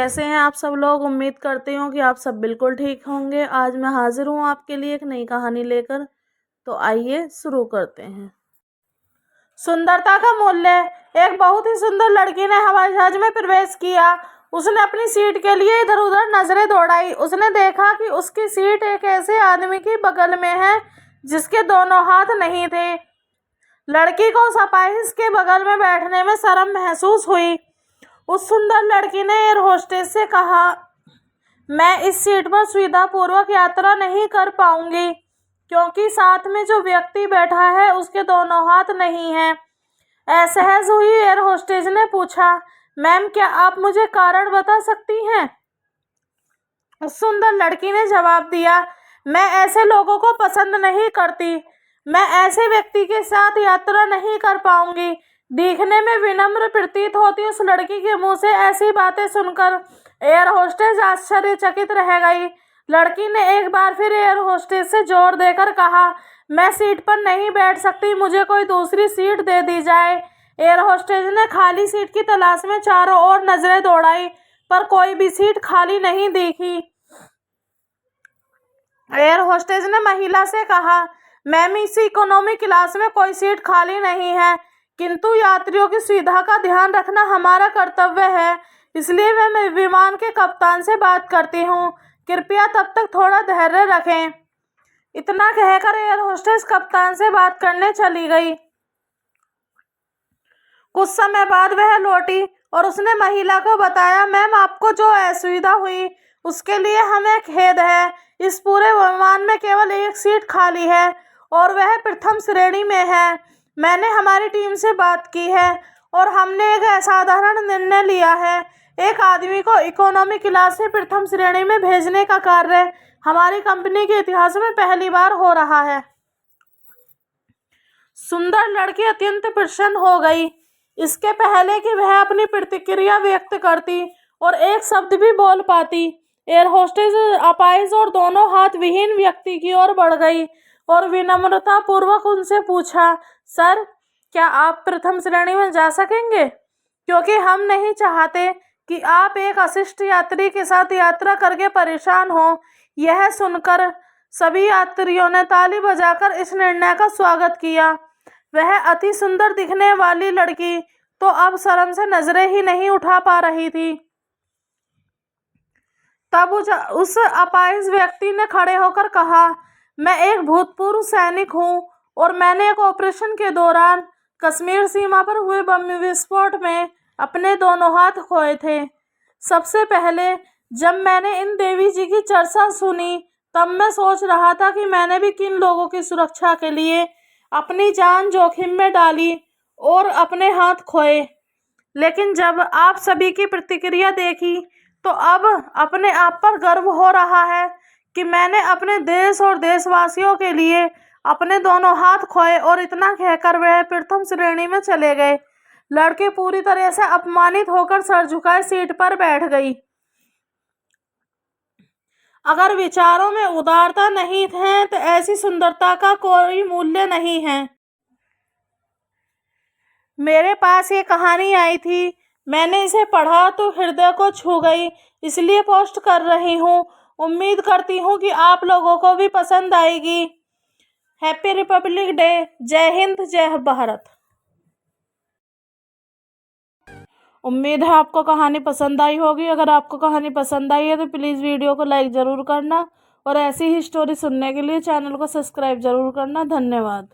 कैसे हैं आप सब लोग। उम्मीद करती हूँ कि आप सब बिल्कुल ठीक होंगे। आज मैं हाजिर हूँ आपके लिए एक नई कहानी लेकर। तो आइए शुरू करते हैं। सुंदरता का मूल्य। एक बहुत ही सुंदर लड़की ने हवाई जहाज में प्रवेश किया। उसने अपनी सीट के लिए इधर उधर नजरें दौड़ाई। उसने देखा कि उसकी सीट एक ऐसे आदमी की बगल में है जिसके दोनों हाथ नहीं थे। लड़की को उस अपाहिज के बगल में बैठने में शर्म महसूस हुई। उस सुंदर लड़की ने एयर होस्टेस से कहा, मैं इस सीट पर सुविधापूर्वक यात्रा नहीं कर पाऊंगी क्योंकि साथ में जो व्यक्ति बैठा है उसके दोनों हाथ नहीं हैं। असहज हुई एयर होस्टेस ने पूछा, मैम क्या आप मुझे कारण बता सकती हैं? उस सुंदर लड़की ने जवाब दिया, मैं ऐसे लोगों को पसंद नहीं करती। मैं ऐसे व्यक्ति के साथ यात्रा नहीं कर पाऊंगी। दिखने में विनम्र प्रतीत होती उस लड़की के मुंह से ऐसी बातें सुनकर एयर होस्टेस आश्चर्यचकित रह गई। लड़की ने एक बार फिर एयर होस्टेस से जोर देकर कहा, मैं सीट पर नहीं बैठ सकती, मुझे कोई दूसरी सीट दे दी जाए। एयर होस्टेस ने खाली सीट की तलाश में चारों ओर नजरें दौड़ाई पर कोई भी सीट खाली नहीं दिखी। एयर होस्टेस ने महिला से कहा, मैम इस इकोनॉमी क्लास में कोई सीट खाली नहीं है, किंतु यात्रियों की सुविधा का ध्यान रखना हमारा कर्तव्य है, इसलिए मैं विमान के कप्तान से बात करती हूँ। कृपया तब तक थोड़ा धैर्य रखें। इतना कहकर एयर होस्टेस कप्तान से बात करने चली गई। कुछ समय बाद वह लौटी और उसने महिला को बताया, मैम आपको जो असुविधा हुई उसके लिए हमें खेद है। इस पूरे विमान में केवल एक सीट खाली है और वह प्रथम श्रेणी में है। मैंने हमारी टीम से बात की है और हमने एक असाधारण निर्णय लिया है। एक आदमी को इकोनॉमी क्लास से प्रथम श्रेणी में भेजने का कार्य हमारी कंपनी के इतिहास में पहली बार हो रहा है। सुंदर लड़की अत्यंत प्रसन्न हो गई। इसके पहले कि वह अपनी प्रतिक्रिया व्यक्त करती और एक शब्द भी बोल पाती, एयर होस्टेस अपाहिज और दोनों हाथ विहीन व्यक्ति की ओर बढ़ गई और विनम्रता पूर्वक उनसे पूछा, सर क्या आप प्रथम श्रेणी में जा सकेंगे? क्योंकि हम नहीं चाहते कि आप एक अशिष्ट यात्री के साथ यात्रा करके परेशान हो। यह सुनकर सभी यात्रियों ने ताली बजाकर इस निर्णय का स्वागत किया। वह अति सुंदर दिखने वाली लड़की तो अब शर्म से नजरें ही नहीं उठा पा रही थी। तब उस अपाहिज व्यक्ति ने खड़े होकर कहा, मैं एक भूतपूर्व सैनिक हूँ और मैंने एक ऑपरेशन के दौरान कश्मीर सीमा पर हुए बम विस्फोट में अपने दोनों हाथ खोए थे। सबसे पहले जब मैंने इन देवी जी की चर्चा सुनी तब मैं सोच रहा था कि मैंने भी किन लोगों की सुरक्षा के लिए अपनी जान जोखिम में डाली और अपने हाथ खोए, लेकिन जब आप सभी की प्रतिक्रिया देखी तो अब अपने आप पर गर्व हो रहा है कि मैंने अपने देश और देशवासियों के लिए अपने दोनों हाथ खोए। और इतना कहकर वह प्रथम श्रेणी में चले गए। लड़की पूरी तरह से अपमानित होकर सर झुकाए सीट पर बैठ गई। अगर विचारों में उदारता नहीं है तो ऐसी सुंदरता का कोई मूल्य नहीं है। मेरे पास ये कहानी आई थी, मैंने इसे पढ़ा तो हृदय को छू गई, इसलिए पोस्ट कर रही हूँ। उम्मीद करती हूँ कि आप लोगों को भी पसंद आएगी। Happy Republic day. जय हिंद, जय भारत। उम्मीद है आपको कहानी पसंद आई होगी। अगर आपको कहानी पसंद आई है तो प्लीज़ वीडियो को लाइक ज़रूर करना और ऐसी ही स्टोरी सुनने के लिए चैनल को सब्सक्राइब ज़रूर करना। धन्यवाद।